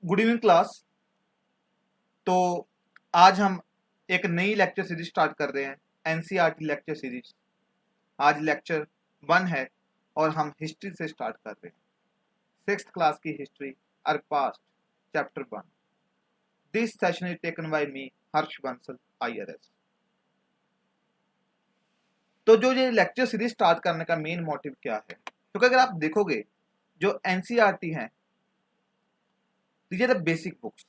Good evening class. तो आज हम एक नई लेक्चर सीरीज स्टार्ट कर रहे हैं, एनसीईआरटी लेक्चर सीरीज। आज लेक्चर 1 है और हम हिस्ट्री से स्टार्ट कर रहे हैं। 6th क्लास की history, our past, chapter 1। This session is taken by me, Harsh Bansal, IRS। तो जो ये लेक्चर सीरीज स्टार्ट करने का मेन मोटिव क्या है, क्योंकि अगर आप देखोगे जो एनसीईआरटी है, ये द बेसिक बुक्स।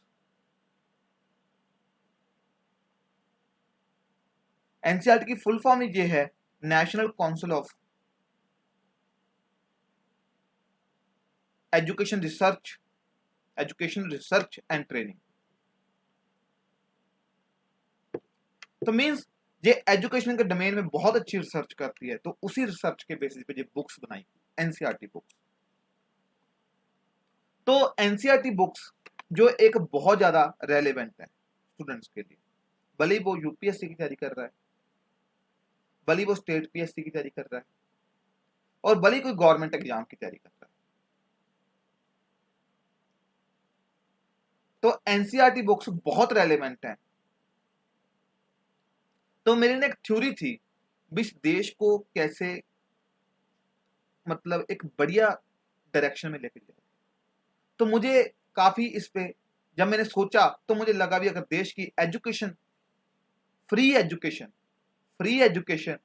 एनसीईआरटी की फुल फॉर्म ये है, national council of education research and training. तो मींस ये एजुकेशन के डोमेन में बहुत अच्छी रिसर्च करती है, तो उसी रिसर्च के बेसिस पे ये बुक्स बनाई, एनसीईआरटी बुक्स। तो एनसीईआरटी बुक्स जो एक बहुत ज्यादा रेलेवेंट है स्टूडेंट्स के लिए, भले ही वो यूपीएससी की तैयारी कर रहा है, भले ही वो स्टेट पीएससी की तैयारी कर रहा है, और भले ही कोई गवर्नमेंट एग्जाम की तैयारी कर रहा है। तो एनसीईआरटी बुक्स बहुत रेलेवेंट है। तो मेरी ने एक थ्योरी थी, इस देश को कैसे मतलब एक बढ़िया डायरेक्शन में लेके जाए। तो मुझे काफी इस पे जब मैंने सोचा तो मुझे लगा भी अगर देश की education, free education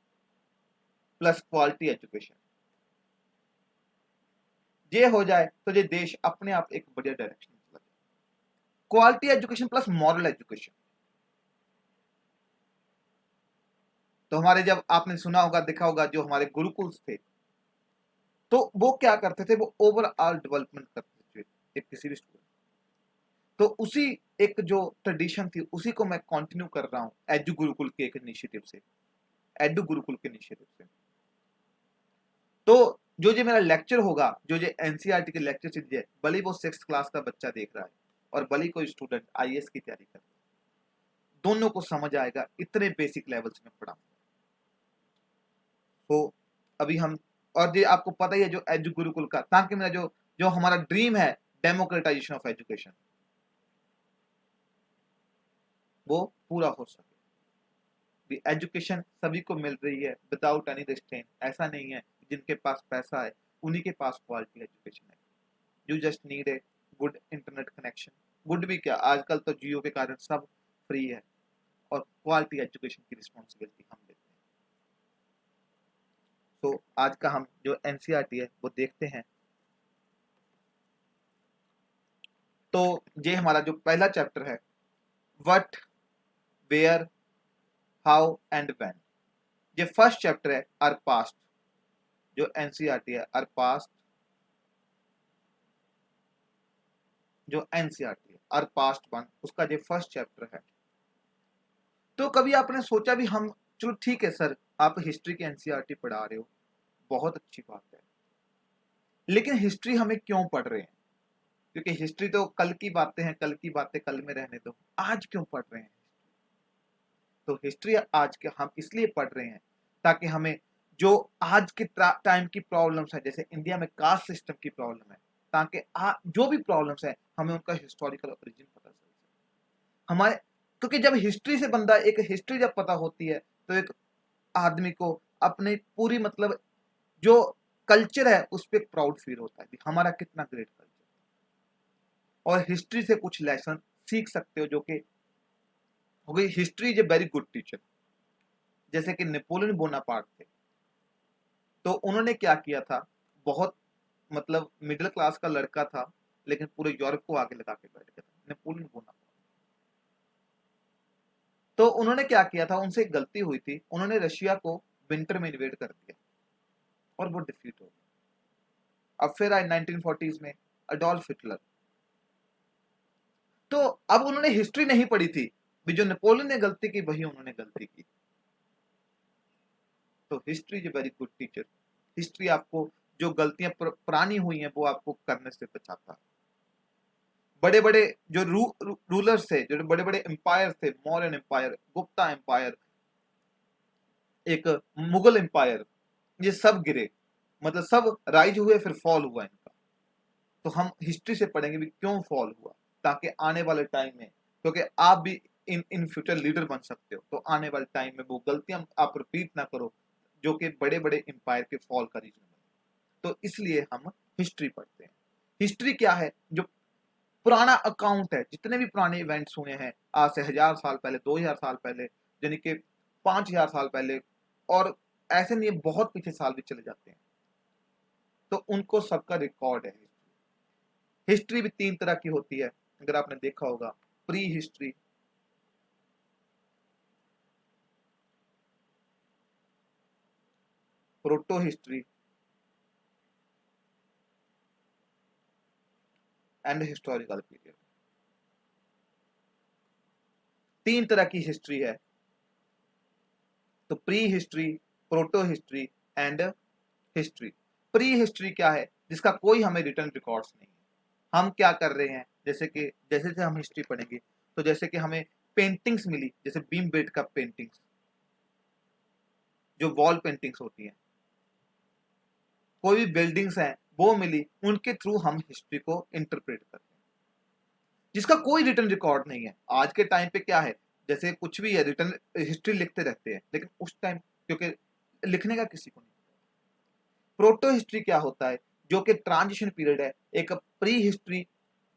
plus quality education ये हो जाए तो ये देश अपने आप एक बढ़िया डायरेक्शन में चला जाए। Quality education plus moral education. तो हमारे, जब आपने सुना होगा, देखा होगा, जो हमारे गुरुकुल्स थे, तो वो क्या करते थे, वो ओवरऑल डेवलपमेंट करते थे एक किसी भी स्टूडेंट। तो उसी एक जो ट्रेडिशन थी उसी को मैं कंटिन्यू कर रहा हूं एडु गुरुकुल के एक इनिशिएटिव से, तो जो मेरा लेक्चर होगा, जो एनसीईआरटी के लेक्चर सीरीज है, भले वो 6th क्लास का बच्चा देख रहा है और भले कोई स्टूडेंट आईएएस की तैयारी कर रहा है, दोनों को समझ आएगा, इतने बेसिक लेवल से मैं पढ़ाऊंगा। तो अभी हम, और ये आपको पता ही है जो एडु गुरुकुल का, ताकि मेरा जो जो हमारा ड्रीम है, डेमोक्रेटाइजेशन ऑफ एजुकेशन, वो पूरा हो सके। एजुकेशन सभी को मिल रही है विदाउट एनी रिस्ट्रेंट। ऐसा नहीं है जिनके पास पैसा है उन्हीं के पास क्वालिटी एजुकेशन है। You just need a good internet connection. Good भी क्या, आजकल तो जियो के कारण सब फ्री है, और क्वालिटी एजुकेशन की रिस्पॉन्सिबिलिटी हम लेते हैं। तो आज का हम जो एनसीईआरटी है वो देखते हैं। तो ये हमारा जो पहला चैप्टर है, what, where, how and when. ये फर्स्ट चैप्टर है, आवर पास्ट। जो एनसीईआरटी है, आवर पास्ट, जो एनसीईआरटी है आवर पास्ट 1, उसका ये फर्स्ट चैप्टर है। तो कभी आपने सोचा भी, हम चलो ठीक है सर, आप हिस्ट्री की एनसीईआरटी पढ़ा रहे हो, बहुत अच्छी बात है, लेकिन हिस्ट्री हमें क्यों पढ़ रहे हैं? क्योंकि हिस्ट्री तो कल की बातें हैं, कल की बातें कल में रहने दो, आज क्यों पढ़ रहे हैं? तो हिस्ट्री आज के हम इसलिए पढ़ रहे हैं ताकि हमें जो आज के टाइम की प्रॉब्लम्स है, जैसे इंडिया में कास्ट सिस्टम की प्रॉब्लम है, ताकि जो भी प्रॉब्लम्स है हमें उनका हिस्टोरिकल ओरिजिन पता चल सके हमारे। क्योंकि जब हिस्ट्री से बंदा, एक हिस्ट्री जब पता होती है, तो एक आदमी को अपने पूरी मतलब जो कल्चर है उस पर प्राउड फील होता है कि हमारा कितना ग्रेट कल्चर। और हिस्ट्री से कुछ लेसन सीख सकते हो, जो कि हो गई, history is a very good teacher. जैसे कि नेपोलियन बोनापार्ट थे, तो उन्होंने क्या किया था, बहुत मतलब मिडिल क्लास का लड़का था, लेकिन पूरे यूरोप को आगे लगा के बैठ गया था, नेपोलियन बोनापार्ट। तो उन्होंने क्या किया था, उनसे एक गलती हुई थी, उन्होंने रशिया को विंटर में इन्वेड कर दिया और वो डिफीट हो गया। अब फिर आए 1940s में अडोल्फ हिटलर। तो अब उन्होंने हिस्ट्री नहीं पढ़ी थी, भी जो नेपोलियन ने गलती की वही उन्होंने गलती की। तो history is a very good teacher. History आपको जो गलतियां पुरानी हुई हैं वो आपको करने से बचाता है। बड़े बड़े जो रूलर्स थे, जो बड़े बड़े एम्पायर थे, मौर्यन एम्पायर, गुप्ता एम्पायर, एक मुगल एम्पायर, ये सब गिरे, मतलब सब राइज हुए, फिर फॉल हुआ इनका। तो हम हिस्ट्री से पढ़ेंगे भी क्यों फॉल हुआ, ताकि आने वाले टाइम में, क्योंकि आप भी इन फ्यूचर लीडर बन सकते हो, तो आने वाले टाइम में वो गलतियां आप रिपीट ना करो जो कि बड़े बड़े एम्पायर के फॉल का रीजन बने। तो इसलिए हम हिस्ट्री पढ़ते हैं। हिस्ट्री क्या है? जो पुराना अकाउंट है, जितने भी पुराने इवेंट्स हुए हैं आज से 1000 साल पहले, 2000 साल पहले, यानी कि 5000 साल पहले, और ऐसे नहीं बहुत पीछे साल भी चले जाते हैं, तो उनको सबका रिकॉर्ड है। हिस्ट्री भी 3 तरह की होती है, अगर आपने देखा होगा, pre history, proto history and historical period. 3 तरह की हिस्ट्री है, तो pre history, proto history and history. Pre history क्या है? जिसका कोई हमें रिटर्न रिकॉर्ड्स नहीं है। हम क्या कर रहे हैं, जैसे कि जैसे जैसे हम हिस्ट्री पढ़ेंगे, तो जैसे कि हमें पेंटिंग्स मिली, जैसे बीम बेड का पेंटिंग्स, जो वॉल पेंटिंग्स होती हैं, कोई भी बिल्डिंग्स हैं वो मिली, उनके थ्रू हम हिस्ट्री को इंटरप्रेट करते हैं, जिसका कोई रिटर्न रिकॉर्ड नहीं है। आज के टाइम पे क्या है, जैसे कुछ भी है, रिटर्न हिस्ट्री लिखते रहते हैं, लेकिन उस टाइम क्योंकि लिखने का किसी को नहीं। प्रोटो हिस्ट्री क्या होता है? जो कि ट्रांजिशन पीरियड है, एक प्री हिस्ट्री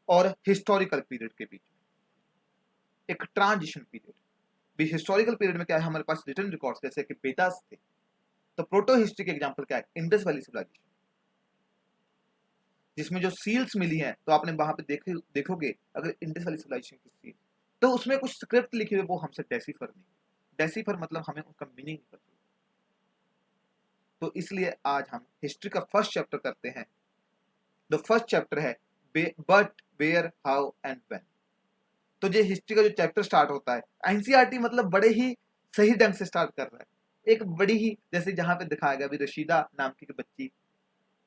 और हिस्टोरिकल पीरियड के बीच में, एक ट्रांजिशन पीरियड भी। हिस्टोरिकल पीरियड में क्या है, हमारे पास रिटर्न रिकॉर्ड्स जैसे कि वेदास थे। तो प्रोटो हिस्ट्री के एग्जांपल क्या है? इंडस वैली सिविलाइजेशन, जिसमें जो सील्स मिली हैं, तो आपने वहां पे देखोगे अगर इंडस वैली सिविलाइजेशन की सील, तो उसमें कुछ स्क्रिप्ट लिखी हुई, वो हमसे डेसिफर नहीं, डेसिफर मतलब हमें उनका मीनिंग नहीं पता। तो इसलिए आज हम हिस्ट्री का फर्स्ट चैप्टर करते हैं। द फर्स्ट चैप्टर है but where how and when. तो ये हिस्ट्री का जो चैप्टर स्टार्ट होता है, एनसीईआरटी मतलब बड़े ही सही ढंग से स्टार्ट कर रहा है। एक बड़ी ही, जैसे जहां पे दिखाया गया अभी, रशीदा नाम की बच्ची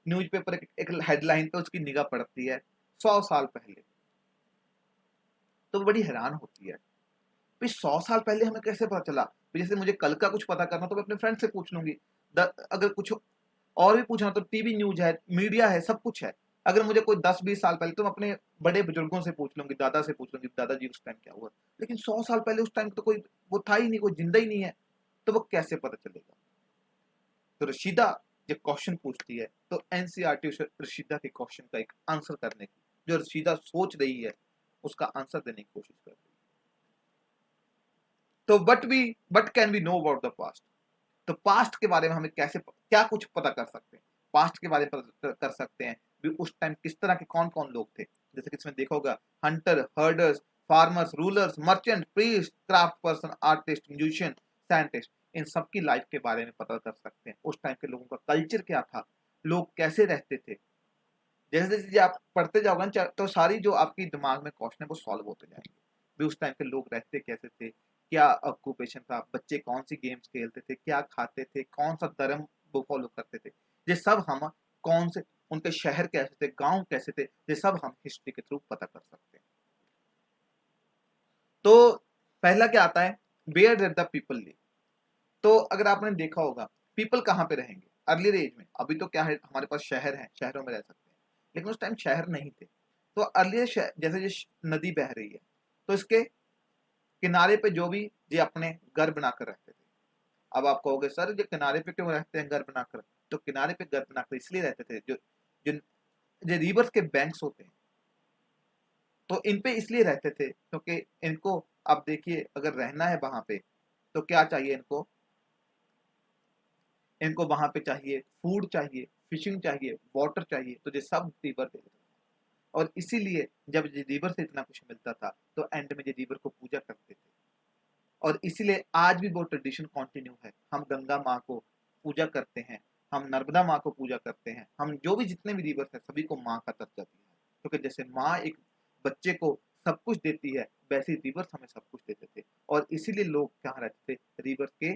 न्यूज़पेपर एक हेडलाइन पे उसकी निगाह पड़ती है 100 साल पहले, तो बड़ी हैरान होती है भाई 100 साल पहले हमें कैसे पता चला। जैसे मुझे कल का कुछ पता करना तो मैं अपने फ्रेंड से पूछ लूंगी, अगर कुछ और भी पूछना तो टीवी न्यूज है, मीडिया है, सब कुछ है। अगर मुझे कोई 10-20 साल पहले, तो मैं अपने बड़े बुजुर्गों से पूछ लूंगी, दादा से पूछ लूंगी, दादाजी उस टाइम क्या हुआ। लेकिन 100 साल पहले उस टाइम तो कोई वो था ही नहीं, कोई जिंदा ही नहीं है, तो वो कैसे पता चलेगा। तो रशीदा जब क्वेश्चन पूछती है, तो एनसीईआरटी रशीदा के क्वेश्चन का एक आंसर करने की, जो रशीदा सोच रही है उसका आंसर देने की कोशिश कर रही है। तो what can we know about the past. तो पास्ट के बारे में हमें कैसे क्या कुछ पता कर सकते हैं, पास्ट के बारे में पता कर सकते हैं भी उस टाइम किस तरह के कौन कौन लोग थे। जैसे कि इसमें देखा होगा, hunter, herders, farmers, rulers, merchant, priest, craft person, artist, musician, scientist, इन सबकी लाइफ के बारे में पता कर सकते हैं। उस टाइम के लोगों का कल्चर क्या था, लोग कैसे रहते थे। जैसे जैसे आप पढ़ते जाओगे ना, तो सारी जो आपकी दिमाग में क्वेश्चन है वो सॉल्व होते जाएंगे भी। उस टाइम के लोग रहते कैसे थे, क्या ऑक्यूपेशन था, बच्चे कौन सी गेम्स खेलते थे, क्या खाते थे, कौन सा धर्म वो फॉलो करते थे, ये सब हम कौन से उनके शहर कैसे थे, गांव कैसे थे, ये सब हम हिस्ट्री के थ्रू पता कर सकते हैं। तो पहला क्या आता है, where did the people live. तो अगर आपने देखा होगा, पीपल कहाँ पे रहेंगे अर्लियर एज में। अभी तो क्या है, हमारे पास शहर है, शहरों में रह सकते हैं, लेकिन उस टाइम शहर नहीं थे। तो अर्लियर जैसे ये नदी बह रही है, तो इसके किनारे पे जो भी ये अपने घर बनाकर रहते थे। अब आप कहोगे सर ये किनारे पे क्यों रहते हैं घर बनाकर? तो किनारे पे घर बनाकर इसलिए रहते थे, जो जो जो रिवर्स के बैंक्स होते हैं, तो इन पे इसलिए रहते थे क्योंकि इनको, अब देखिए अगर रहना है वहां पे, तो क्या चाहिए इनको, इनको वहां पे चाहिए फूड, चाहिए फिशिंग, चाहिए वाटर चाहिए, तो ये सब रिवर दे देते थे। और इसीलिए जब ये रिवर से इतना कुछ मिलता था, तो एंड में ये रिवर को पूजा करते थे। और इसीलिए आज भी वो ट्रेडिशन कंटिन्यू है। हम गंगा माँ को पूजा करते हैं, हम नर्मदा माँ को पूजा करते हैं, हम जो भी जितने भी रिवर्स है सभी को माँ का दर्जा दिया है, क्योंकि जैसे माँ एक बच्चे को सब कुछ देती है, वैसे रिवर्स हमें सब कुछ देते थे। और इसीलिए लोग कहाँ रहते थे, रिवर्स के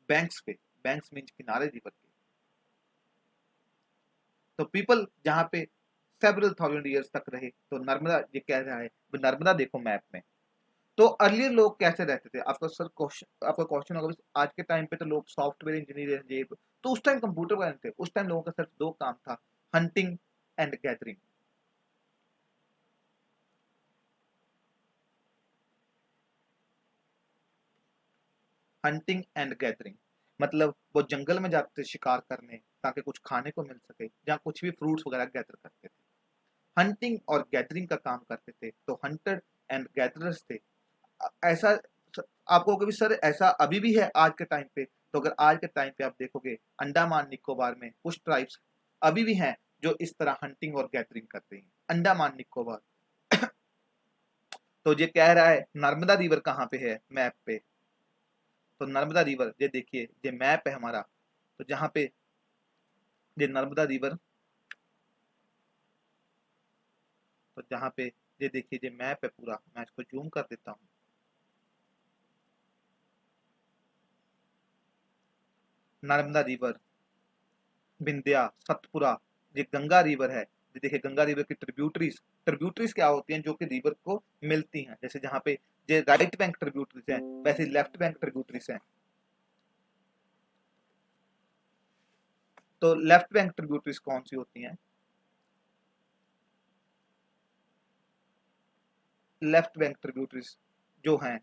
बैंक्स पे। बैंक्स मीन किनारे रिवर के। तो पीपल जहाँ पे सेवरल थाउजेंड ईयर्स तक रहे, तो नर्मदा ये कह रहा है, नर्मदा देखो मैप में। तो अर्लियर लोग कैसे रहते थे, आपका क्वेश्चन होगा आज के टाइम पे तो लोग सॉफ्टवेयर इंजीनियर ये, तो उस टाइम कंप्यूटर वगैरह थे, उस टाइम लोगों का सिर्फ दो काम था, hunting and gathering. Hunting and gathering, मतलब वो जंगल में जाते थे शिकार करने ताकि कुछ खाने को मिल सके, जहाँ कुछ भी फ्रूट्स वगैरह गैदर करते थे, हंटिंग और गैदरिंग का काम करते थे। तो हंटर एंड गैदरर्स थे। ऐसा आपको कभी सर ऐसा अभी भी है आज के टाइम पे? तो अगर आज के टाइम पे आप देखोगे अंडमान निकोबार में कुछ ट्राइब्स अभी भी हैं जो इस तरह हंटिंग और गैदरिंग करते हैं, अंडमान निकोबार। तो ये कह रहा है नर्मदा रिवर कहाँ पे है मैप पे? तो नर्मदा रिवर ये देखिए, ये मैप है हमारा। तो जहाँ पे ये नर्मदा रिवर, तो जहाँ पे ये देखिए ये मैप है पूरा, मैं इसको जूम कर देता हूँ। नर्मदा रिवर, विंध्या, सतपुरा, ये गंगा रिवर है। ये देखिए गंगा रिवर की ट्रिब्यूटरीज, ट्रिब्यूटरीज क्या होती हैं? जो कि रिवर को मिलती हैं। जैसे जहाँ पे ये राइट बैंक ट्रिब्यूटरीज हैं, वैसे लेफ्ट बैंक ट्रिब्यूटरीज हैं। तो लेफ्ट बैंक ट्रिब्यूटरीज कौन सी होती हैं? लेफ्ट बैंक ट्रिब्यूटरीज जो हैं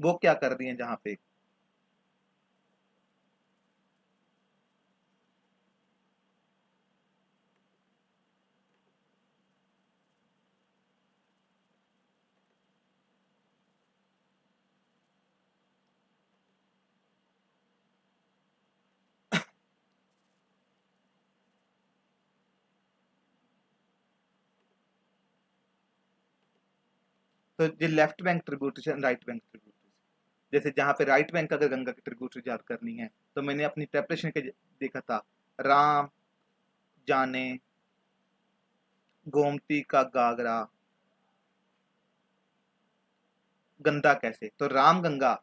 वो क्या कर रही हैं जहाँ पे? तो ये left bank tributaries and right bank tributaries. जैसे जहाँ पे राइट बैंक अगर गंगा की ट्रिब्यूटरी याद करनी है, तो मैंने अपनी प्रेपरेशन के देखा था, राम जाने गोमती का गागरा गंदा कैसे। तो राम गंगा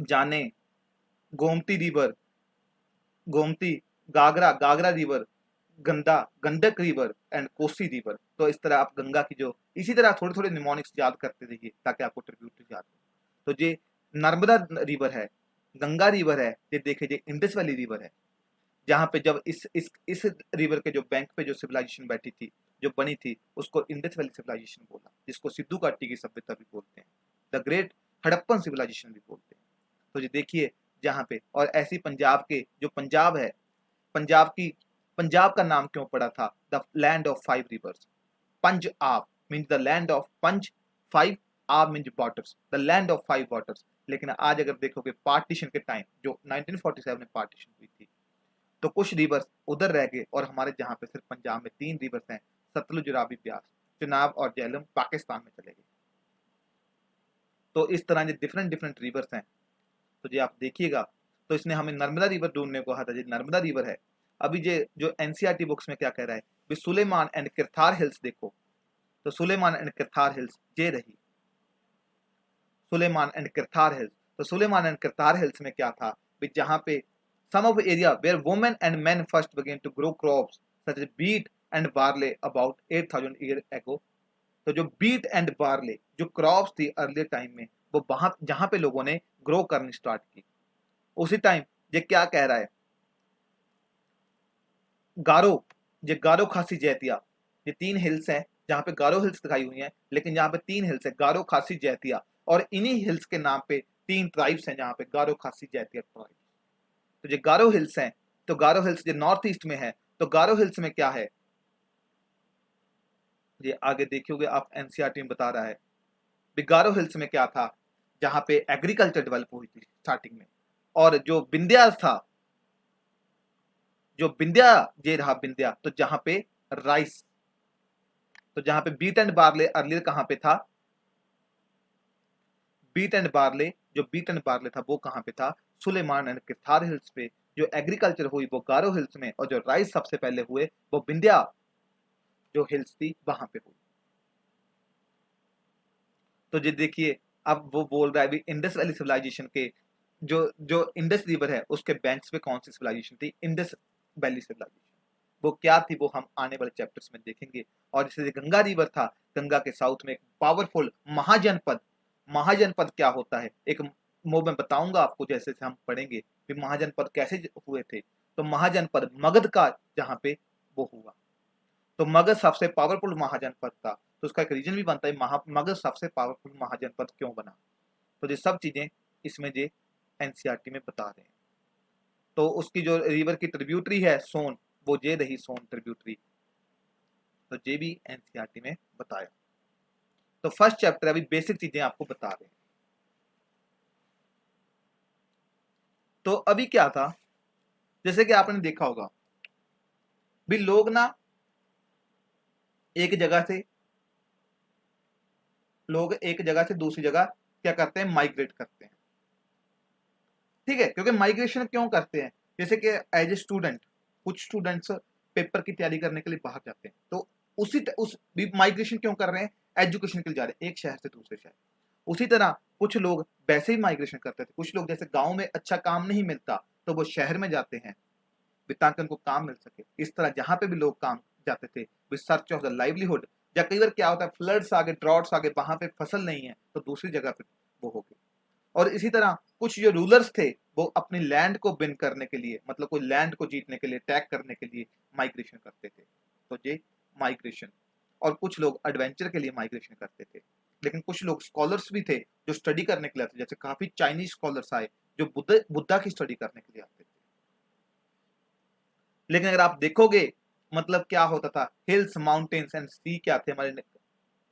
जाने गोमती रिवर, गोमती, गागरा गागरा रिवर, गंदा Gandak river and Kosi river. तो इस तरह आप गंगा की जो इसी तरह थोड़े थोड़े निमोनिक्स याद करते रहिए ताकि आपको ट्रिब्यूटरी याद हो। तो ये नर्मदा रिवर है, गंगा रिवर है, ये देखिए ये इंडस वैली रिवर है। जहाँ पे जब इस रिवर के जो बैंक पे जो सिविलाइजेशन बैठी थी, जो बनी थी, उसको इंडस वैली सिविलाइजेशन बोला, जिसको सिद्धू घाटी की सभ्यता भी बोलते हैं, द ग्रेट हड़प्पन सिविलाइजेशन भी बोलते हैं। तो ये देखिए जहाँ पे, और ऐसी पंजाब के जो पंजाब है, पंजाब की, पंजाब का नाम क्यों पड़ा था the land of five rivers? पंज आब मीन्स द लैंड ऑफ पंज, फाइव आब means waters, the land of five waters. लेकिन आज अगर देखोगे पार्टीशन के टाइम जो 1947 में पार्टीशन हुई थी, तो कुछ रिवर्स उधर रह गए और हमारे जहाँ पे सिर्फ पंजाब में तीन रिवर्स हैं, सतलुज, रावी, ब्यास, चुनाव और झेलम पाकिस्तान में चले गए। तो इस तरह के डिफरेंट डिफरेंट रिवर्स हैं। तो ये आप देखिएगा, तो इसने हमें नर्मदा रिवर ढूंढने को कहा था, ये नर्मदा रिवर है। अभी ये जो एनसीईआरटी बुक्स में क्या कह रहा है, भी सुलेमान एंड किरथार हिल्स देखो। तो सुलेमान एंड किरथार हिल्स ये रही, सुलेमान एंड किरथार हिल्स। तो सुलेमान एंड किरथार हिल्स में क्या था, भी जहाँ पे some of area where women and men first began to grow crops such as wheat and barley about 8000 years ago। तो जो बीट एंड बार्ले जो क्रॉप्स थी अर्लियर टाइम में, वो वहां जहां पे लोगों ने ग्रो करनी स्टार्ट की, उसी टाइम ये क्या कह रहा है, गारो, ये गारो खासी जैतिया, ये तीन हिल्स हैं जहां पे गारो हिल्स दिखाई हुई हैं, लेकिन यहाँ पे तीन हिल्स है, गारो खासी जैतिया, और इन्हीं हिल्स के नाम पे तीन ट्राइब्स हैं जहां पे गारो खासी जैतिया ट्राइब। तो ये गारो हिल्स हैं, तो गारो हिल्स जो नॉर्थ ईस्ट में है, तो गारो हिल्स में क्या है, ये आगे देखियोगे आप, एनसीईआरटी में बता रहा है। गारो हिल्स में क्या था, जहां पे एग्रीकल्चर डेवलप हुई थी स्टार्टिंग में, और जो विंध्या था, जो विंध्या ये रहा विंध्या, तो जहां पे राइस, तो जहां पे बीट एंड बार्ले अर्लियर कहां पे था, बीट एंड बार्ले, जो बीट एंड बार्ले था वो कहां पे था, सुलेमान एंड किरथार हिल्स पे। जो एग्रीकल्चर हुई वो गारो हिल्स में, और जो राइस सबसे पहले हुए वो विंध्या जो हिल्स थी वहां पे हुई। तो ये देखिए, अब वो बोल रहा है भी इंडस वैली सिविलाइजेशन के जो जो इंडस रिवर है उसके बैंक्स पे कौन सी सिविलाइजेशन थी, इंडस वैली सिविलाइजेशन। वो क्या थी वो हम आने वाले चैप्टर्स में देखेंगे। और जैसे गंगा रिवर था, गंगा के साउथ में एक पावरफुल महाजनपद, महाजनपद क्या होता है एक वो मैं बताऊंगा आपको जैसे जैसे हम पढ़ेंगे कि महाजनपद कैसे हुए थे। तो महाजनपद मगध का जहाँ पे वो हुआ, तो मगध सबसे पावरफुल महाजनपद था। तो उसका एक रीजन भी बनता है मगध सबसे पावरफुल महाजनपद क्यों बना। तो ये सब चीजें इसमें जे एनसीईआरटी में बता रहे हैं। तो उसकी जो रिवर की ट्रिब्यूटरी है सोन, वो जे रही सोन ट्रिब्यूटरी, तो ये भी एनसीईआरटी में बताया। तो फर्स्ट चैप्टर अभी बेसिक चीजें आपको बता रहे हैं। तो अभी क्या था, जैसे कि आपने देखा होगा भी लोग ना एक जगह से दूसरी जगह क्या करते हैं, माइग्रेट करते हैं। ठीक है, क्योंकि माइग्रेशन क्यों करते हैं, जैसे कि एज ए स्टूडेंट कुछ स्टूडेंट्स पेपर की तैयारी करने के लिए बाहर जाते हैं, तो उस माइग्रेशन क्यों कर रहे हैं, एजुकेशन के लिए जा रहे हैं एक शहर से दूसरे शहर। उसी तरह कुछ लोग वैसे ही माइग्रेशन करते थे, कुछ लोग जैसे गांव में अच्छा काम नहीं मिलता तो वो शहर में जाते हैं ताकि उनको काम मिल सके। इस तरह जहां पे भी लोग काम जाते थे with search of the livelihood, या कई बार क्या होता है फ्लड्स आ गए, ड्रॉट्स आ गए, वहां पे फसल नहीं है तो दूसरी जगह पे वो हो गई। और इसी तरह कुछ जो रूलर्स थे वो अपनी लैंड को विन करने के लिए, मतलब कोई लैंड को जीतने के लिए, अटैक करने के लिए माइग्रेशन करते थे, तो ये माइग्रेशन। और कुछ लोग एडवेंचर के लिए माइग्रेशन करते थे, लेकिन कुछ लोग स्कॉलर्स भी थे जो स्टडी करने के लिए आते, जैसे काफी चाइनीज स्कॉलर्स आए जो बुद्धा की स्टडी करने के लिए आते थे। लेकिन अगर आप देखोगे मतलब क्या होता था, हिल्स माउंटेन्स एंड सी क्या थे, हमारे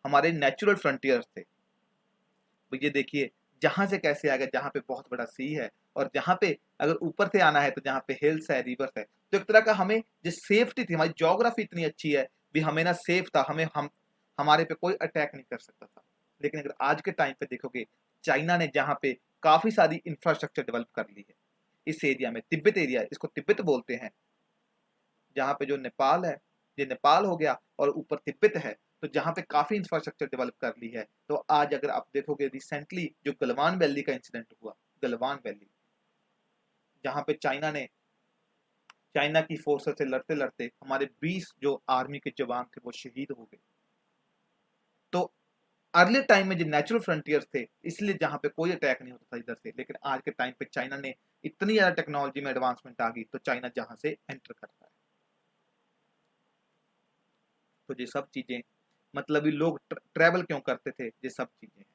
हमारे नेचुरल फ्रंटियर्स थे। तो ये देखिए जहां से कैसे आ गए, जहां पे बहुत बड़ा सी है, और जहां पे अगर ऊपर से आना है तो जहां पे हिल्स है, रिवर्स है, तो एक तरह का हमें जो सेफ्टी थी, हमारी ज्योग्राफी इतनी अच्छी है भी हमें ना सेफ था, हमारे पे कोई अटैक नहीं कर सकता था। लेकिन अगर आज के टाइम पे देखोगे, चाइना ने जहां पे काफी सारी इंफ्रास्ट्रक्चर डेवलप कर ली है इस एरिया में, तिब्बत एरिया, इसको तिब्बत बोलते हैं, जहाँ पे जो नेपाल है, ये नेपाल हो गया, और ऊपर तिब्बत है, तो जहाँ पे काफी इंफ्रास्ट्रक्चर डेवलप कर ली है। तो आज अगर आप देखोगे रिसेंटली जो गलवान वैली का इंसिडेंट हुआ, गलवान वैली, जहाँ पे चाइना की फोर्सेस से लड़ते लड़ते हमारे 20 जो आर्मी के जवान थे वो शहीद हो गए। तो अर्ली टाइम में जो नेचुरल फ्रंटियर्स थे, इसलिए जहाँ पे कोई अटैक नहीं होता था इधर से, लेकिन आज के टाइम पे चाइना ने इतनी ज्यादा टेक्नोलॉजी में एडवांसमेंट आ गई, तो चाइना जहाँ से एंटर करता है। तो ये सब चीजें मतलब ये लोग ट्रैवल क्यों करते थे, ये सब चीजें हैं।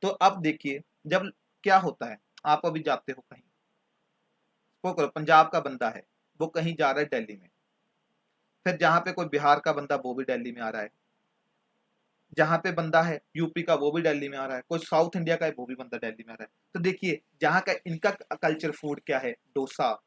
तो अब देखिए जब क्या होता है, आप अभी जाते हो कहीं, वो करो पंजाब का बंदा है वो कहीं जा रहा है दिल्ली में, फिर जहां पे कोई बिहार का बंदा वो भी दिल्ली में आ रहा है, जहां पे बंदा है यूपी का वो भी दिल्ली में आ रहा है, कोई साउथ इंडिया का है वो भी बंदा दिल्ली में आ रहा है। तो देखिए जहां का इनका कल्चर फूड क्या है, डोसा,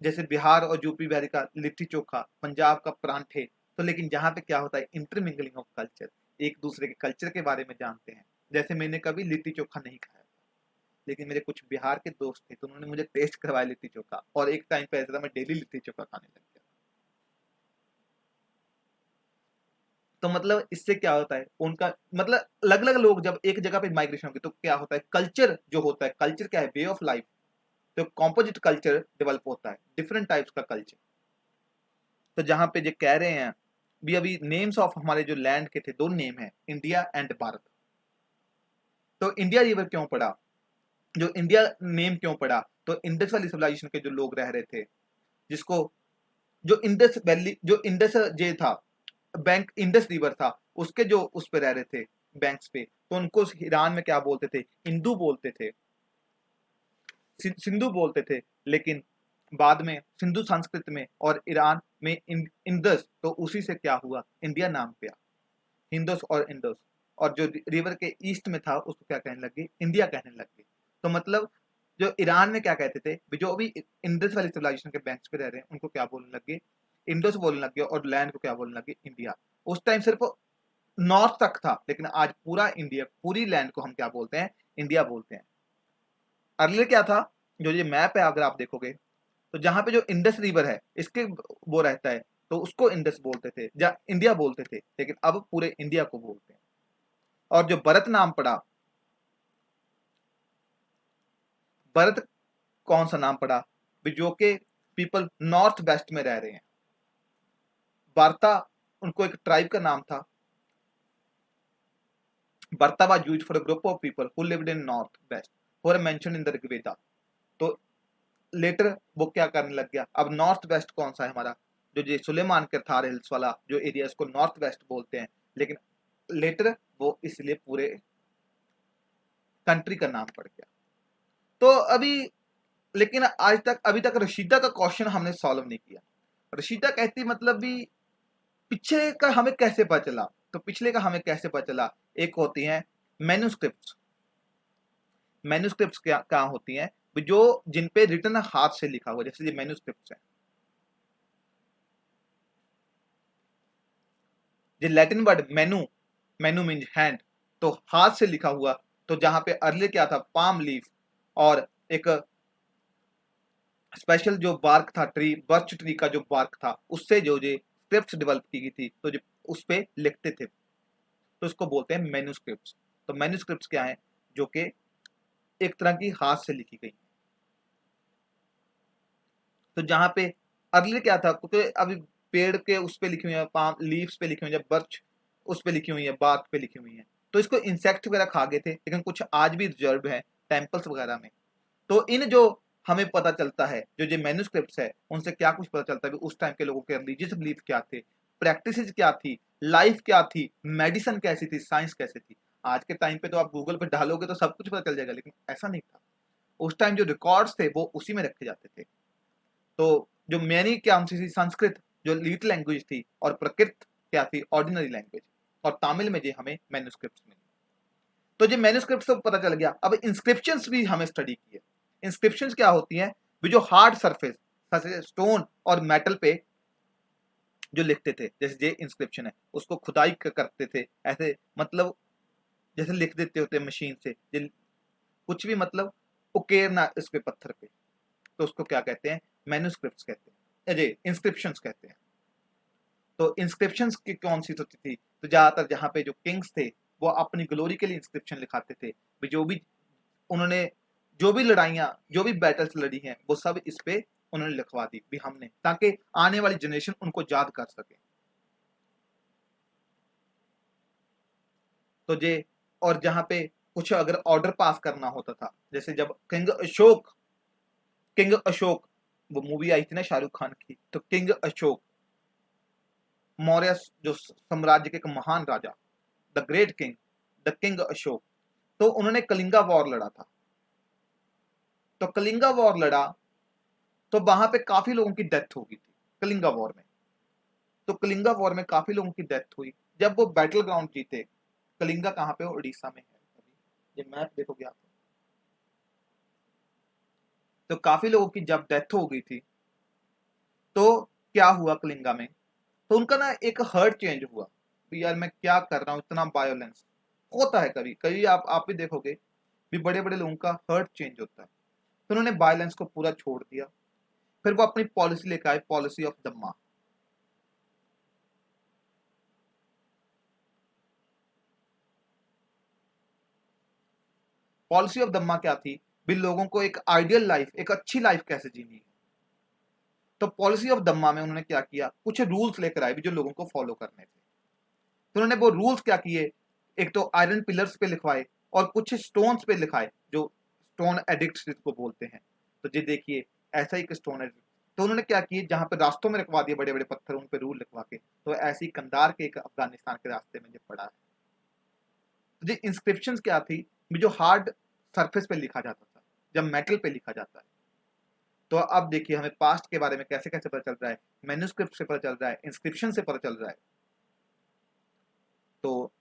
जैसे बिहार और यूपी बिहारी का लिट्टी चोखा, पंजाब का परांठे। तो लेकिन जहाँ पे क्या होता है, इंटरमिंगलिंग ऑफ कल्चर, एक दूसरे के कल्चर के बारे में जानते हैं। जैसे मैंने कभी लिट्टी चोखा नहीं खाया, लेकिन मेरे कुछ बिहार के दोस्त थे तो उन्होंने मुझे टेस्ट करवाया लिट्टी चोखा, और एक टाइम पे ऐसा था मैं डेली लिट्टी चोखा खाने लग गया। तो मतलब इससे क्या होता है, उनका मतलब अलग अलग लोग जब एक जगह पे माइग्रेशन होगी तो क्या होता है, कल्चर जो होता है, कल्चर क्या है, वे ऑफ लाइफ, तो कॉम्पोजिट कल्चर डेवलप होता है, डिफरेंट टाइप्स का कल्चर। तो जहां पे जो कह रहे हैं भी, अभी नेम्स ऑफ हमारे जो लैंड के थे, दो नेम है, इंडिया एंड भारत। तो इंडिया रिवर क्यों पड़ा, जो इंडिया नेम क्यों पड़ा, तो इंडस वाली सिविलाइजेशन के जो लोग रह रहे थे, जिसको जो इंडस वैली, जो इंडस जे था, बैंक इंडस रिवर था, उसके जो उस पे रह रहे थे बैंक्स पे, तो उनको ईरान में क्या बोलते थे, हिंदू बोलते थे, सिंधु बोलते थे। लेकिन बाद में सिंधु संस्कृत में और ईरान में इंदस, तो उसी से क्या हुआ, इंडिया नाम पे, हिंदुस और इंडस, और जो रिवर के ईस्ट में था उसको क्या कहने लगे, इंडिया कहने लगे। तो मतलब जो ईरान में क्या कहते थे, जो अभी इंडस वाली सिविलाइजेशन के बैंक्स पे रह रहे हैं उनको क्या बोलने लगे, इंडस बोलने लगे, और लैंड को क्या बोलने लगे, इंडिया। उस टाइम सिर्फ नॉर्थ तक था, लेकिन आज पूरा इंडिया, पूरी लैंड को हम क्या बोलते हैं, इंडिया बोलते हैं। अर्लियर क्या था, जो ये मैप है अगर आप देखोगे, तो जहां पे जो इंडस रिवर है इसके वो रहता है, तो उसको इंडस बोलते थे, या इंडिया बोलते थे, लेकिन अब पूरे इंडिया को बोलते हैं। और जो भरत नाम पड़ा, भरत कौन सा नाम पड़ा, जो के पीपल नॉर्थ वेस्ट में रह रहे हैं, वार्ता उनको एक ट्राइब का नाम था, वार्ता was used for a group of people who lived in north west, who are mentioned in the Rigveda. तो लेटर वो क्या करने लग गया, अब नॉर्थ वेस्ट कौन सा है हमारा, जो ये सुलेमान के थार हिल्स वाला जो एरिया, इसको नॉर्थ वेस्ट बोलते हैं, लेकिन लेटर वो इसलिए पूरे कंट्री का नाम पड़ गया। तो अभी लेकिन आज तक अभी तक रशीदा का क्वेश्चन हमने सॉल्व नहीं किया। रशीदा कहती मतलब भी पीछे का हमें कैसे पता चला, तो पिछले का हमें कैसे पता चला, एक होती है मैन्युस्क्रिप्ट्स। मैन्युस्क्रिप्ट्स क्या होती हैं, जो जिन पे रिटन हाथ से लिखा हुआ, जैसे ये मैन्युस्क्रिप्ट्स है, ये लैटिन वर्ड मेनू, मेनू मीन हैंड, तो हाथ से लिखा हुआ। तो जहां पे अर्ली क्या था, पाम लीफ और एक स्पेशल जो बार्क था ट्री, बर्च ट्री का जो बार्क था, उससे जो ये स्क्रिप्ट्स डेवलप की गई थी, तो जो उस पे लिखते थे, तो इसको बोलते हैं मैन्युस्क्रिप्ट्स। तो मैन्युस्क्रिप्ट्स क्या है, जो कि एक तरह की हाथ से लिखी गई। तो जहां पे अर्ली क्या था, क्योंकि अभी पेड़ के उस पे लिखी हुई है, पाम लीव्स पे लिखी हुई है, बर्च उस पे लिखी हुई है, बार्क पे लिखी हुई है, तो इसको इंसेक्ट वगैरह खा गए थे, लेकिन कुछ आज भी रिजर्व है टेम्पल्स वगैरह में। तो इन जो हमें पता चलता है, जो जो मैन्युस्क्रिप्ट्स है, उनसे क्या कुछ पता चलता है उस टाइम के लोगों के रिलीजियस बिलीफ क्या थे, प्रैक्टिसेस क्या थी, लाइफ क्या थी, मेडिसिन कैसी थी, साइंस कैसी थी। आज के टाइम पे तो आप गूगल पे डालोगे तो सब कुछ पता चल जाएगा, लेकिन ऐसा नहीं था। उस टाइम जो रिकॉर्ड्स थे वो उसी में रखे जाते थे। तो जो मैनी क्या हमसे थी, संस्कृत जो लीट लैंग्वेज थी, और प्रकृत क्या थी, ऑर्डिनरी लैंग्वेज, और तमिल में जो हमें मैन्युस्क्रिप्ट्स मिली। तो जो मैन्युस्क्रिप्ट्स तो पता चल गया, अब इंस्क्रिप्शंस भी हमें स्टडी की है। इंस्क्रिप्शंस क्या होती हैं, जो हार्ड सरफेस स्टोन और मेटल पे जो लिखते थे, जैसे ये इंस्क्रिप्शन है, उसको खुदाई करते थे ऐसे, मतलब जैसे लिख देते होते मशीन से, कुछ भी मतलब उकेरना इस पे पत्थर पे, तो उसको क्या कहते हैं, मैन्युस्क्रिप्ट्स कहते हैं, अजय इंस्क्रिप्शंस कहते हैं। तो इंस्क्रिप्शंस की कौन सी होती थी, तो ज्यादातर जहाँ पे जो किंग्स थे, वो अपनी ग्लोरी के लिए इंस्क्रिप्शन लिखाते थे, जो भी उन्होंने जो भी लड़ाइयाँ जो भी बैटल्स लड़ी हैं, वो सब इस पे उन्होंने लिखवा दी भी हमने, ताकि आने वाली जनरेशन उनको याद कर सके। तो जे और जहाँ पे कुछ अगर ऑर्डर पास करना होता था, जैसे जब किंग अशोक वो मूवी आई थी ना शाहरुख खान की, तो किंग अशोक मौर्य जो साम्राज्य के एक महान राजा, the great king, the king Ashoka, तो उन्होंने कलिंगा वॉर लड़ा था। तो कलिंगा वॉर लड़ा, तो वहां पे काफी लोगों की डेथ हो गई थी कलिंगा वॉर में। तो कलिंगा वॉर में काफी लोगों की डेथ हुई। जब वो बैटल ग्राउंड जीते, कलिंगा कहाँ पे, उड़ीसा में है, ये मैप देखोगे आप, तो काफी लोगों की जब डेथ हो गई थी, तो क्या हुआ कलिंगा में, तो उनका ना एक हर्ट चेंज हुआ कि यार मैं क्या कर रहा हूँ, इतना वायोलेंस होता है, कभी कभी आप भी देखोगे भी बड़े बड़े लोगों का हर्ट चेंज होता है। तो उन्होंने वायलेंस को पूरा छोड़ दिया। फिर वो अपनी पॉलिसी लेकर आए, पॉलिसी ऑफ दम्मा। पॉलिसी ऑफ दम्मा क्या थी, भी लोगों को एक आइडियल लाइफ, एक अच्छी लाइफ कैसे जीनी है। तो पॉलिसी ऑफ दम्मा में उन्होंने क्या किया, कुछ रूल्स लेकर आए भी जो लोगों को फॉलो करने थे। तो उन्होंने वो रूल्स क्या किए, एक तो आयरन पिलर्स पे लिखवाए, और कुछ स्टोन्स पे लिखाए, जो स्टोन एडिक्ट्स जिसको बोलते हैं। तो ये देखिए ऐसा ही एक स्टोन एडिक्ट। तो उन्होंने क्या किए, जहां पे रास्तों में लिखवा दिए बड़े बड़े पत्थर, उन पे रूल लिखवा के, तो ऐसे ही कंधार के एक अफगानिस्तान के रास्ते में जब पड़ा है। तो ये इंस्क्रिप्शन क्या थी, जो हार्ड सरफेस पे लिखा जाता था, जब मेटल पे लिखा जाता है। तो अब देखिए हमें पास्ट के बारे में कैसे कैसे पता चल रहा है, मैन्युस्क्रिप्ट से पता चल रहा है, इंस्क्रिप्शन से पता चल रहा है। तो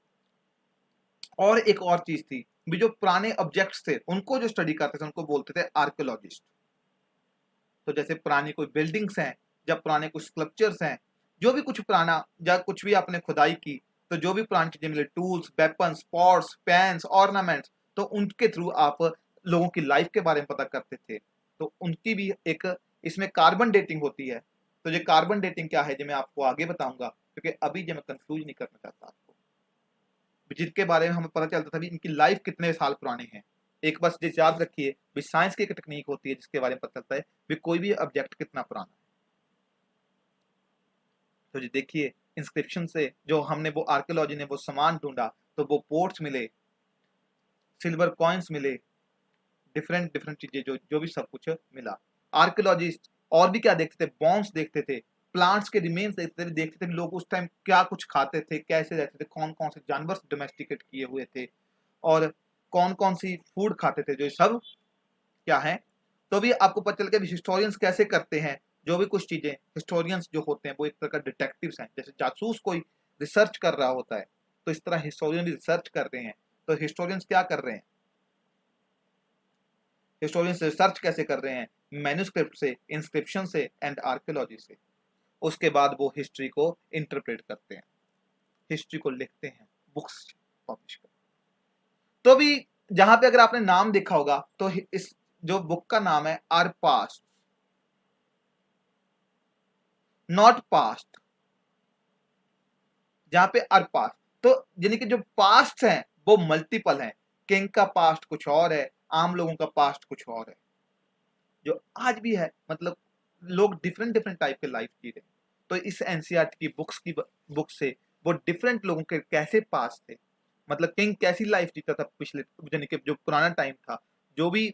और एक और चीज थी, भी जो पुराने ऑब्जेक्ट्स थे उनको जो स्टडी करते थे उनको बोलते थे आर्कियोलॉजिस्ट। तो जैसे पुरानी कोई बिल्डिंग्स हैं, जब पुराने कुछ स्कल्पचर्स हैं, जो भी कुछ पुराना या कुछ भी आपने खुदाई की, तो जो भी पुरानी चीजें मिले, tools, weapons, pots, pans, ornaments, तो उनके थ्रू आप लोगों की लाइफ के बारे में पता करते थे। तो उनकी भी एक इसमें कार्बन डेटिंग होती है। तो ये कार्बन डेटिंग क्या है, जो मैं आपको आगे बताऊंगा, क्योंकि अभी जो मैं कंफ्यूज नहीं करना चाहता आपको, जिनके बारे में हमें पता चलता था भी इनकी लाइफ कितने साल पुराने हैं। एक बस ये याद रखिए भी साइंस की एक टेक्निक होती है जिसके बारे में पता चलता है भी कोई भी ऑब्जेक्ट कितना पुराना है। तो जी देखिए इंस्क्रिप्शन से जो हमने वो आर्कियोलॉजी ने वो सामान ढूंढा, तो वो पोर्ट्स मिले, सिल्वर कॉइन्स मिले, डिफरेंट डिफरेंट चीजें जो जो भी सब कुछ मिला। आर्कियोलॉजिस्ट और भी क्या देखते थे, बॉन्स देखते थे, प्लांट्स के रिमेन्स देखते थे लोग उस टाइम क्या कुछ खाते थे, कैसे रहते थे, कौन कौन से जानवर डोमेस्टिकेट किए हुए थे और कौन कौन सी फूड खाते थे, जो सब क्या है। तो भी आपको पता चल गया हिस्टोरियंस कैसे करते हैं। जो भी कुछ चीजें, हिस्टोरियंस जो होते हैं वो एक प्रकार डिटेक्टिव्स हैं, जैसे जासूस कोई रिसर्च कर रहा होता है तो इस तरह हिस्टोरियन भी रिसर्च कर रहे हैं। तो हिस्टोरियंस क्या कर रहे हैं, हिस्टोरियंस रिसर्च कैसे कर रहे हैं, मैन्युस्क्रिप्ट से, इंस्क्रिप्शन से एंड आर्कियोलॉजी से। उसके बाद वो हिस्ट्री को इंटरप्रेट करते हैं, हिस्ट्री को लिखते हैं, बुक्स पब्लिश करते हैं। तो भी जहां पे अगर आपने नाम देखा होगा तो इस जो बुक का नाम है आर पास्ट नॉट पास्ट, जहां पे आर पास्ट, तो यानी कि जो पास्ट हैं वो मल्टीपल हैं। किंग का पास्ट कुछ और है, आम लोगों का पास्ट कुछ और है, जो आज भी है। मतलब लोग डिफरेंट डिफरेंट टाइप के लाइफ जी रहे हैं। तो इस एनसीईआरटी की बुक से वो डिफरेंट लोगों के कैसे पास थे, मतलब किंग कैसी लाइफ जीता था पिछले, यानी कि जो पुराना टाइम था, जो भी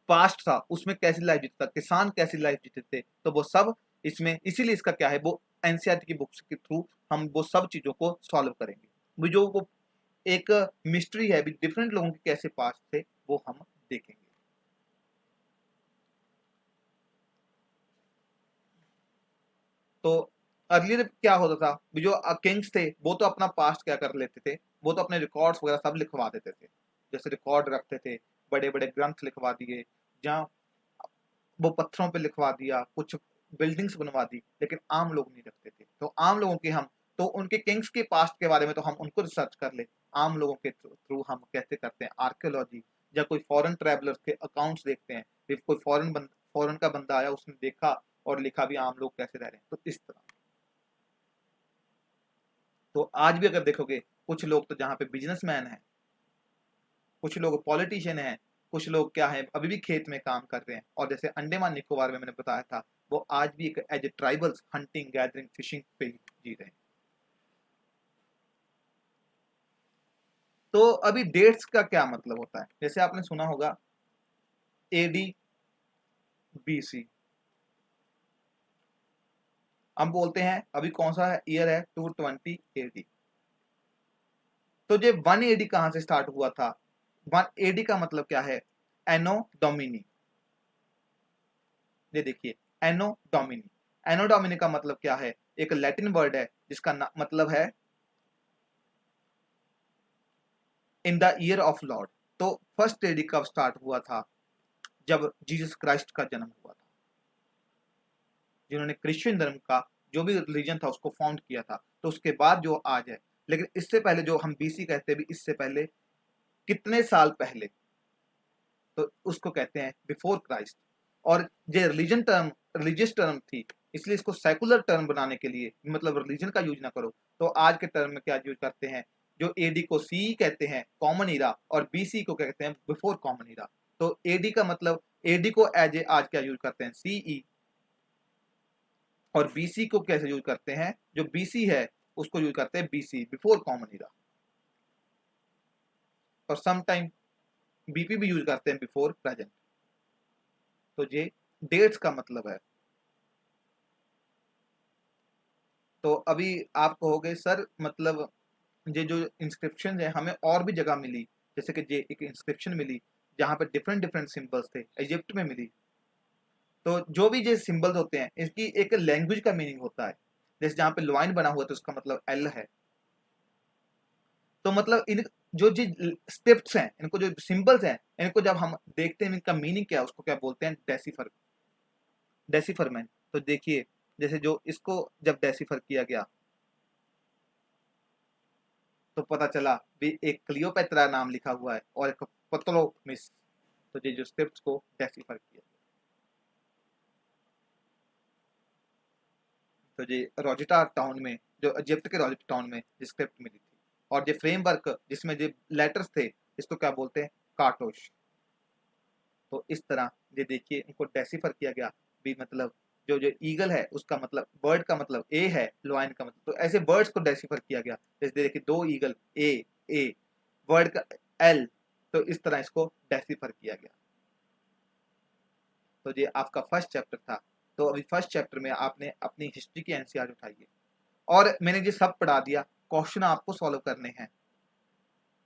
पास्ट था उसमें कैसी लाइफ जीता था, किसान कैसी लाइफ जीते थे, तो वो सब इसमें, इसीलिए इसका क्या है, वो एनसीईआरटी की बुक्स के थ्रू हम वो सब चीजों को सॉल्व करेंगे। वो जो वो एक मिस्ट्री है भी, डिफरेंट लोगों के कैसे पास्ट थे वो हम देखेंगे। तो अर्लियर क्या होता था, जो किंग्स थे वो तो अपना पास्ट क्या कर लेते थे, वो तो अपने रिकॉर्ड्स वगैरह सब लिखवा देते थे, जैसे रिकॉर्ड रखते थे, बड़े बड़े ग्रंथ लिखवा दिए, जहाँ वो पत्थरों पे लिखवा दिया, कुछ बिल्डिंग्स बनवा दी, लेकिन आम लोग नहीं रखते थे। तो आम लोगों के हम, तो उनके किंग्स के पास्ट के बारे में तो हम उनको रिसर्च कर ले, आम लोगों के थ्रू हम कैसे करते हैं आर्कियोलॉजी, या कोई फॉरेन ट्रैवलर्स के अकाउंट्स देखते हैं, फिर कोई फॉरेन का बंदा आया उसने देखा और लिखा भी आम लोग कैसे रह रहे हैं, तो इस तरह। तो आज भी अगर देखोगे कुछ लोग तो जहाँ पे बिजनेसमैन हैं, कुछ लोग पॉलिटिशियन हैं, कुछ लोग क्या है अभी भी खेत में काम कर रहे हैं, और जैसे अंडमान निकोबार में मैंने बताया था, वो आज भी एक as a tribals hunting gathering fishing पे ही जी रहे हैं। तो अभी डेट्स का क्या मतलब होता है, जैसे आपने सुना होगा एडी बीसी, हम बोलते हैं अभी कौन सा ईयर है 220 एडी। तो ये 1 एडी कहां से स्टार्ट हुआ था, 1 एडी का मतलब क्या है, एनो डोमिनी। ये देखिए, एनो डोमिनी, एनो डोमिनी का मतलब क्या है, एक लैटिन वर्ड है जिसका मतलब है in the year of Lord. तो फर्स्ट एडी कब स्टार्ट हुआ था, जब जीसस क्राइस्ट का जन्म हुआ था, जिन्होंने क्रिश्चियन धर्म का जो भी रिलीजन था उसको फाउंड किया था, तो उसके बाद जो आज है। लेकिन इससे पहले जो हम बीसी कहते हैं, भी इससे पहले कितने साल पहले, तो उसको कहते हैं बिफोर क्राइस्ट। और ये रिलीजन टर्म रिलीजियस टर्म थी, इसलिए इसको सेकुलर टर्म बनाने के लिए, मतलब रिलीजन का यूज ना करो, तो आज के टर्म में क्या यूज करते हैं, जो एडी को सी कहते हैं कॉमन इरा, और बीसी को कहते हैं बिफोर कॉमन इरा। तो एडी का मतलब, एडी को एज ए आज क्या यूज करते हैं सीई, और बीसी को कैसे यूज करते हैं, जो बीसी है उसको यूज करते हैं बीसी बिफोर कॉमन इरा, और सम टाइम बीपी भी यूज करते हैं बिफोर प्रेजेंट। तो ये डेट्स का मतलब है। तो अभी आप कहोगे सर मतलब ये जो इंस्क्रिप्शन है हमें और भी जगह मिली, जैसे कि ये एक इंस्क्रिप्शन मिली जहाँ पे डिफरेंट डिफरेंट सिंबल्स थे, इजिप्ट में मिली। तो जो भी ये सिंबल्स होते हैं इसकी एक लैंग्वेज का मीनिंग होता है, जैसे जहाँ पे लॉइन बना हुआ तो उसका मतलब एल है। तो मतलब इन जो जी स्क्रिप्ट्स हैं, इनको जो सिंबल्स हैं, इनको जब हम देखते हैं इनका मीनिंग क्या है, उसको क्या बोलते हैं, डेसिफरमेंट। तो देखिए, जैसे जो इसको जब डेसिफर किया गया तो पता चला भी एक क्लियोपेत्रा नाम लिखा हुआ है और एक पतलोमिस। तो ये जो स्क्रिप्ट को डेसिफर किया, तो ये रोजिटा टाउन में, जो इजिप्ट के रोजिटा टाउन में ये स्क्रिप्ट मिली थी, और ये फ्रेमवर्क जिसमें ये लेटर्स थे इसको क्या बोलते हैं, कार्टोश। तो इस तरह ये देखिए इनको डेसिफर किया गया भी, मतलब जो जो ईगल है उसका मतलब, बर्ड का मतलब ए है, लॉयन का मतलब, तो ऐसे बर्ड्स को डेसिफर किया गया, जैसे देखिए दो ईगल, ए ए, वर्ड का एल, तो इस तरह इसको डेसिफर किया गया। तो ये आपका फर्स्ट चैप्टर था। तो अभी फर्स्ट चैप्टर में आपने अपनी हिस्ट्री की एनसीईआरटी उठाई है और मैंने ये सब पढ़ा दिया, क्वेश्चन आपको सॉल्व करने हैं।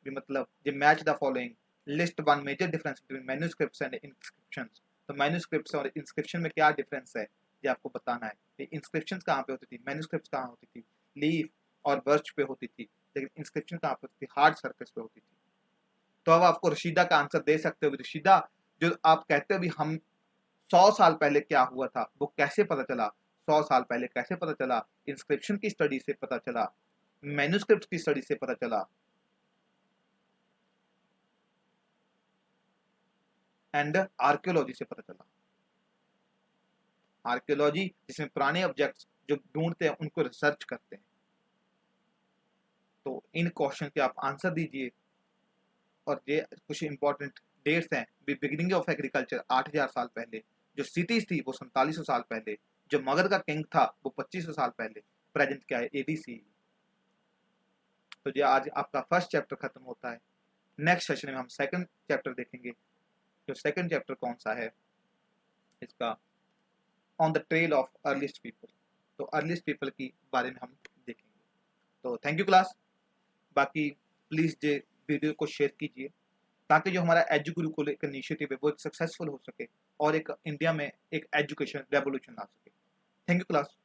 भी मतलब ये match the following, list one major difference between manuscripts and inscriptions. तो मैन्युस्क्रिप्ट्स और इंस्क्रिप्शन में क्या डिफरेंस है ये आपको बताना है। ये इंस्क्रिप्शंस कहाँ पे होती थी, मैन्युस्क्रिप्ट्स कहाँ होती थी, लीफ और बर्च पे होती थी, लेकिन इंस्क्रिप्शन कहाँ पे होती थी, हार्ड सरफेस पे होती थी। तो अब आपको रशीदा का आंसर दे सकते हो। रशीदा, जो आप कहते हो भी हम 100 साल पहले क्या हुआ था वो कैसे पता चला, 100 साल पहले कैसे पता चला, इंस्क्रिप्शन की स्टडी से पता चला, मैन्युस्क्रिप्ट की स्टडी से पता चला, एंड आर्कियोलॉजी से पता चला। आर्कियोलॉजी जिसमें पुराने ऑब्जेक्ट्स जो ढूंढते हैं उनको रिसर्च करते हैं। तो इन क्वेश्चन के आप आंसर दीजिए। और ये कुछ इंपॉर्टेंट डेट्स हैं, बिगिनिंग ऑफ एग्रीकल्चर 8000 साल पहले, जो सिटीज थी वो 4700 साल पहले, जो मगध का किंग था वो 2500 साल पहले, प्रेजेंट क्या है एडीसी। तो ये आज आपका फर्स्ट चैप्टर खत्म होता है। नेक्स्ट सेशन में हम सेकंड चैप्टर देखेंगे। जो सेकंड चैप्टर कौन सा है इसका, on the trail of earliest people. तो अर्लीस्ट पीपल की बारे में हम देखेंगे। तो थैंक यू क्लास। बाकी प्लीज़ ये वीडियो को शेयर कीजिए ताकि जो हमारा एजू गुरुकुल एक इनिशिएटिव है वो एक सक्सेसफुल हो सके और एक इंडिया में एक एजुकेशन रेवोल्यूशन आ सके। Thank you class.